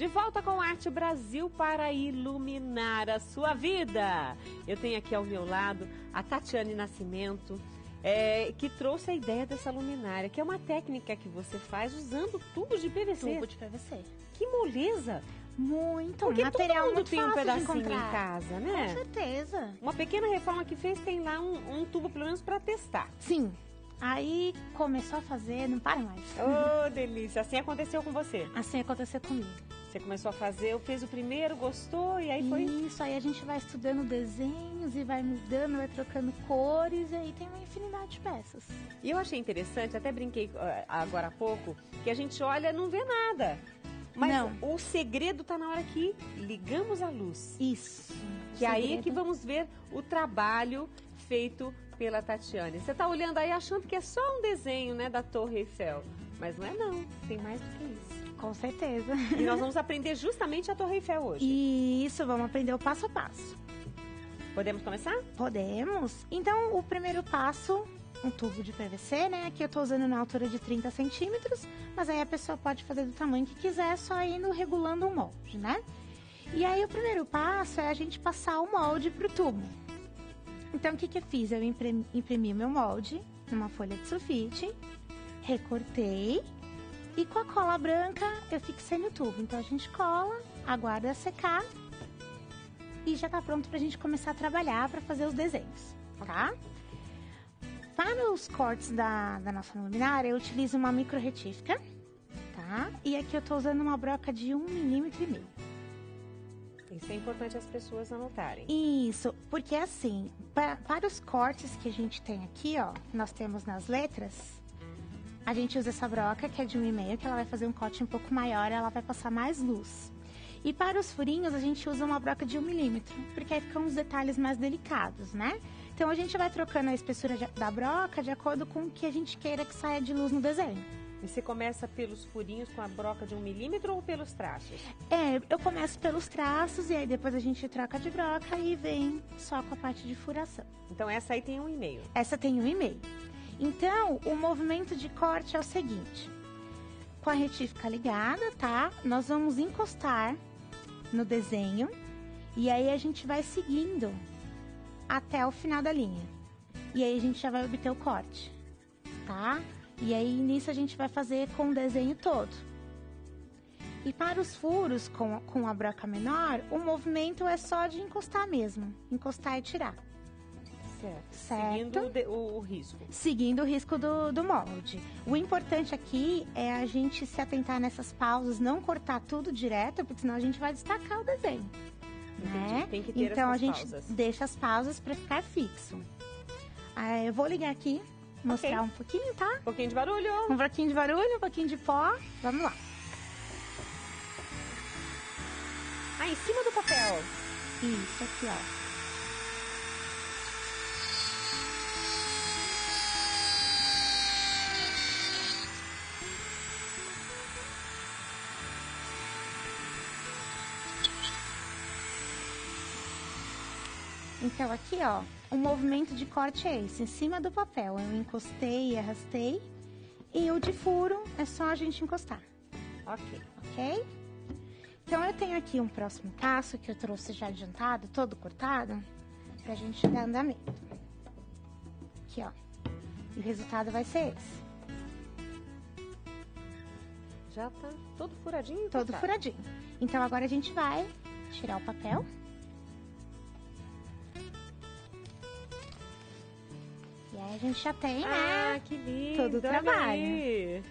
De volta com Arte Brasil para iluminar a sua vida. Eu tenho aqui ao meu lado a Tatiane Nascimento, que trouxe a ideia dessa luminária, que é uma técnica que você faz usando tubos de PVC. Tubo de PVC. Que moleza! Muito, porque material todo mundo muito tem um fácil de pedacinho encontrar. em casa, né? Com certeza. Uma pequena reforma que fez, tem lá um tubo pelo menos para testar. Sim. Aí começou a fazer, não para mais. Oh, delícia! Assim aconteceu com você? Assim aconteceu comigo. Você começou a fazer, fez o primeiro, gostou e aí foi... Isso, aí a gente vai estudando desenhos e vai mudando, vai trocando cores e aí tem uma infinidade de peças. E eu achei interessante, até brinquei agora há pouco, que a gente olha e não vê nada. Mas Não. o segredo está na hora que ligamos a luz. Isso. Que aí é que vamos ver o trabalho feito pela Tatiane. Você está olhando aí achando que é só um desenho, né, da Torre Eiffel. Mas não é não, tem mais do que isso. Com certeza. E nós vamos aprender justamente a Torre Eiffel hoje. Isso, vamos aprender o passo a passo. Podemos começar? Podemos. Então, o primeiro passo, um tubo de PVC, né? Aqui eu tô usando na altura de 30 centímetros, mas aí a pessoa pode fazer do tamanho que quiser, só indo regulando o molde, né? E aí o primeiro passo é a gente passar o molde pro tubo. Então, o que eu fiz? Eu imprimi meu molde numa folha de sulfite, recortei e com a cola branca eu fixei no tubo. Então, a gente cola, aguarda secar e já tá pronto pra gente começar a trabalhar para fazer os desenhos, tá? Para os cortes da nossa luminária, eu utilizo uma micro retífica, tá? E aqui eu tô usando uma broca de 1,5 mm. Isso é importante as pessoas anotarem. Isso, porque assim, para os cortes que a gente tem aqui, ó, nós temos nas letras, a gente usa essa broca que é de 1,5, que ela vai fazer um corte um pouco maior, ela vai passar mais luz. E para os furinhos, a gente usa uma broca de 1 mm, porque aí ficam os detalhes mais delicados, né? Então, a gente vai trocando a espessura da broca de acordo com o que a gente queira que saia de luz no desenho. E você começa pelos furinhos com a broca de 1 milímetro ou pelos traços? Eu começo pelos traços e aí depois a gente troca de broca e vem só com a parte de furação. Então, essa aí tem 1,5. Essa tem 1,5. Então, o movimento de corte é o seguinte. Com a retífica ligada, tá? Nós vamos encostar no desenho e aí a gente vai seguindo até o final da linha. E aí a gente já vai obter o corte, tá? E aí nisso a gente vai fazer com o desenho todo. E para os furos com a broca menor, o movimento é só de encostar mesmo. Encostar e tirar. Certo. Seguindo o risco. Seguindo o risco do molde. O importante aqui é a gente se atentar nessas pausas, não cortar tudo direto, porque senão a gente vai destacar o desenho. Né? Tem que ter então essas a gente pausas. deixa as pausas para ficar fixo. Eu vou ligar aqui, mostrar um pouquinho, tá? Um pouquinho de barulho. Um pouquinho de barulho, um pouquinho de pó. Vamos lá. Em cima do papel. Isso, aqui, ó. Então, aqui, ó, o movimento de corte é esse, em cima do papel. Eu encostei e arrastei. E o de furo é só a gente encostar. Ok? Então, eu tenho aqui um próximo passo que eu trouxe já adiantado, todo cortado, pra gente dar andamento. Aqui, ó. E o resultado vai ser esse. Já tá todo furadinho? Todo furadinho. Então, agora a gente vai tirar o papel. E aí a gente já tem, né? Que lindo! Todo o trabalho. Aí.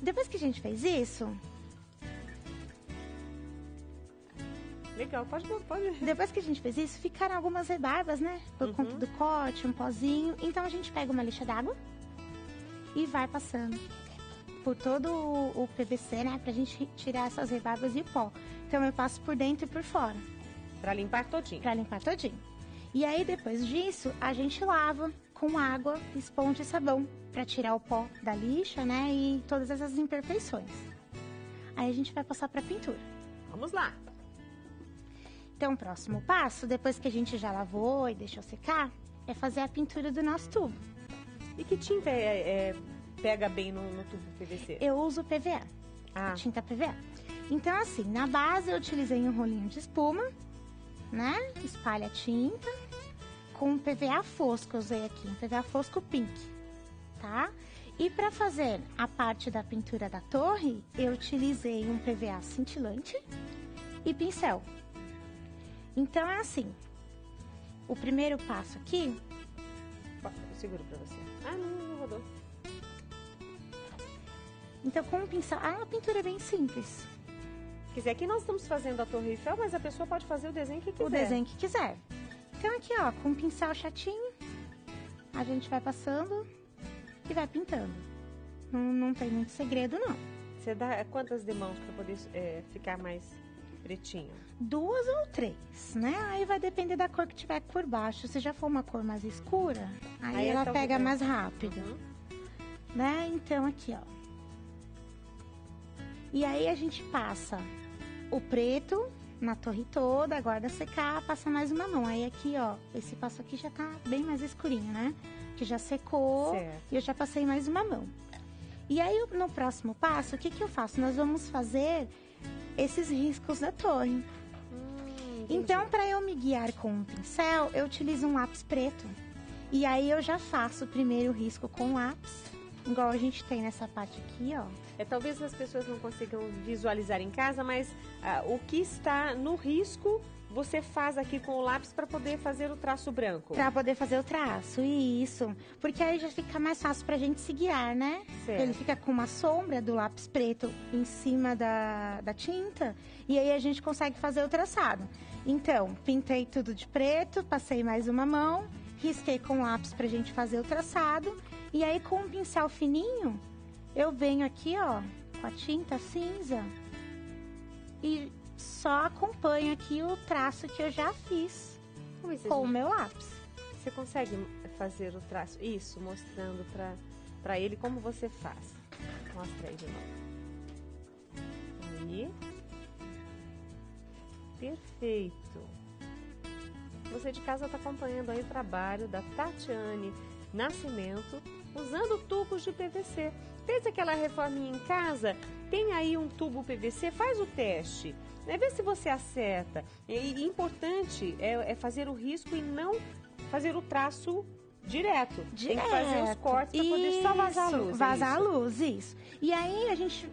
Depois que a gente fez isso... Legal, pode. Depois que a gente fez isso, ficaram algumas rebarbas, né? Por conta do corte, um pozinho. Então a gente pega uma lixa d'água e vai passando por todo o PVC, né? Pra gente tirar essas rebarbas e o pó. Então eu passo por dentro e por fora. Pra limpar todinho. Pra limpar todinho. E aí depois disso, a gente lava com água, esponja e sabão. Pra tirar o pó da lixa, né? E todas essas imperfeições. Aí a gente vai passar pra pintura. Vamos lá. Então, o próximo passo, depois que a gente já lavou e deixou secar, é fazer a pintura do nosso tubo. E que tinta pega bem no tubo PVC? Eu uso PVA, tinta PVA. Então, assim, na base eu utilizei um rolinho de espuma, né? Espalha a tinta com um PVA fosco, eu usei aqui, um PVA fosco pink, tá? E para fazer a parte da pintura da torre, eu utilizei um PVA cintilante e pincel. Então, é assim, o primeiro passo aqui... Eu seguro para você. Ah, não rodou. Então, com o pincel... a pintura é bem simples. Quiser, aqui nós estamos fazendo a Torre Eiffel, mas a pessoa pode fazer o desenho que quiser. O desenho que quiser. Então, aqui, ó, com um pincel chatinho, a gente vai passando e vai pintando. Não tem muito segredo, não. Você dá quantas demãos para poder ficar mais pretinho? 2 ou 3, né? Aí vai depender da cor que tiver por baixo. Se já for uma cor mais escura, aí ela pega mais rápido. Né? Então, aqui, ó. E aí a gente passa o preto na torre toda, aguarda secar, passa mais uma mão. Aí aqui, ó, esse passo aqui já tá bem mais escurinho, né? Que já secou, certo. E eu já passei mais uma mão. E aí, no próximo passo, o que eu faço? Nós vamos fazer esses riscos da torre. Então, para eu me guiar com um pincel, eu utilizo um lápis preto. E aí, eu já faço o primeiro risco com lápis, igual a gente tem nessa parte aqui, ó. Talvez as pessoas não consigam visualizar em casa, mas o que está no risco, você faz aqui com o lápis para poder fazer o traço branco. Para poder fazer o traço, isso. Porque aí já fica mais fácil pra gente se guiar, né? Certo. Ele fica com uma sombra do lápis preto em cima da tinta, e aí a gente consegue fazer o traçado. Então, pintei tudo de preto, passei mais uma mão, risquei com lápis pra gente fazer o traçado, e aí com um pincel fininho, eu venho aqui, ó, com a tinta cinza e só acompanho aqui o traço que eu já fiz com o meu lápis. Você consegue fazer o traço? Isso, mostrando pra ele como você faz. Mostra aí de novo. Aí. Perfeito. Você de casa está acompanhando aí o trabalho da Tatiane Nascimento usando tubos de PVC. Fez aquela reforminha em casa? Tem aí um tubo PVC? Faz o teste. Né? Vê se você acerta. E importante é fazer o risco e não fazer o traço direto. Tem que fazer os cortes para poder só vazar a luz. Vazar a luz, isso. E aí a gente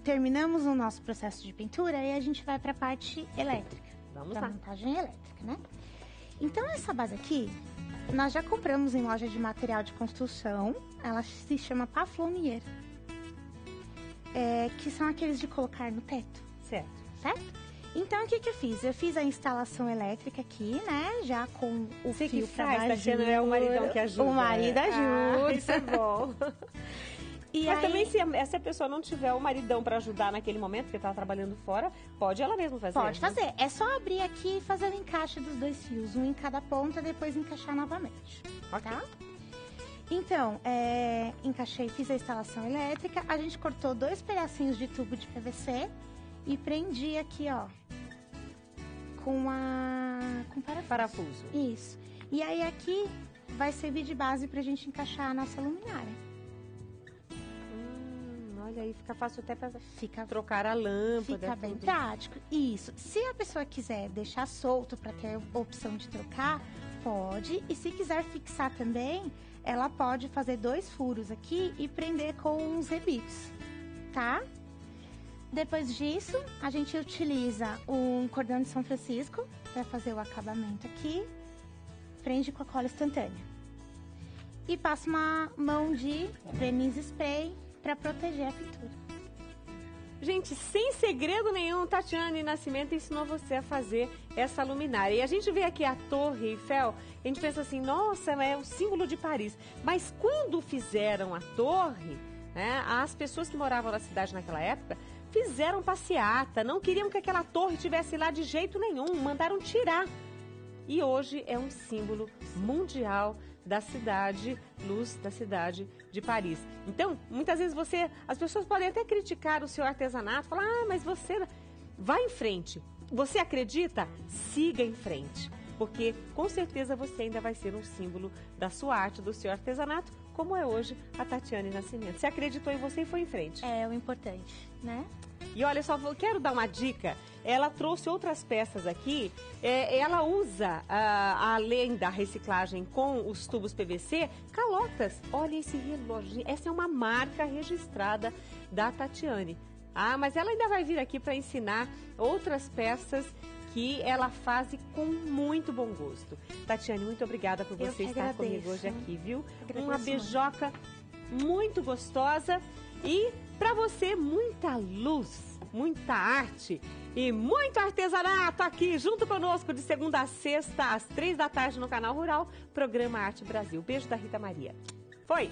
terminamos o nosso processo de pintura e a gente vai para a parte elétrica. Vamos lá. Montagem elétrica, né? Então essa base aqui, nós já compramos em loja de material de construção. Ela se chama Paflonier. Que são aqueles de colocar no teto. Certo. Então, o que eu fiz? Eu fiz a instalação elétrica aqui, né? Já com o Você fio que faz, Tatiana, é o maridão que ajuda. O marido ajuda. Isso é bom. E mas aí, também, se a pessoa não tiver o maridão para ajudar naquele momento, porque tá trabalhando fora, pode ela mesma fazer. Pode fazer. É só abrir aqui e fazer o encaixe dos 2 fios. Um em cada ponta, depois encaixar novamente. Ok. Tá? Então, encaixei, fiz a instalação elétrica. A gente cortou 2 pedacinhos de tubo de PVC e prendi aqui, ó, com parafuso. Isso. E aí aqui vai servir de base pra gente encaixar a nossa luminária. Olha aí, fica fácil até pra trocar a lâmpada. Fica bem prático. Isso. Se a pessoa quiser deixar solto para ter a opção de trocar, pode. E se quiser fixar também, ela pode fazer 2 furos aqui e prender com uns rebites, tá? Depois disso, a gente utiliza um cordão de São Francisco para fazer o acabamento aqui. Prende com a cola instantânea. E passa uma mão de verniz spray para proteger a pintura. Gente, sem segredo nenhum, Tatiane Nascimento ensinou você a fazer essa luminária. E a gente vê aqui a Torre Eiffel, a gente pensa assim, nossa, é o símbolo de Paris. Mas quando fizeram a torre, né, as pessoas que moravam na cidade naquela época fizeram passeata, não queriam que aquela torre estivesse lá de jeito nenhum, mandaram tirar. E hoje é um símbolo mundial da cidade, luz da cidade de Paris. Então, muitas vezes as pessoas podem até criticar o seu artesanato, falar, mas você vai em frente. Você acredita? Siga em frente. Porque, com certeza, você ainda vai ser um símbolo da sua arte, do seu artesanato, como é hoje a Tatiane Nascimento. Você acreditou em você e foi em frente. É o importante, né? E olha, quero dar uma dica. Ela trouxe outras peças aqui. Ela usa, além da reciclagem com os tubos PVC, calotas. Olha esse relógio. Essa é uma marca registrada da Tatiane. Mas ela ainda vai vir aqui para ensinar outras peças que ela faz com muito bom gosto. Tatiane, muito obrigada por você estar comigo hoje aqui, viu? Uma beijoca muito gostosa e para você muita luz, muita arte e muito artesanato aqui junto conosco de segunda a sexta às 3 da tarde no Canal Rural, programa Arte Brasil. Beijo da Rita Maria. Foi!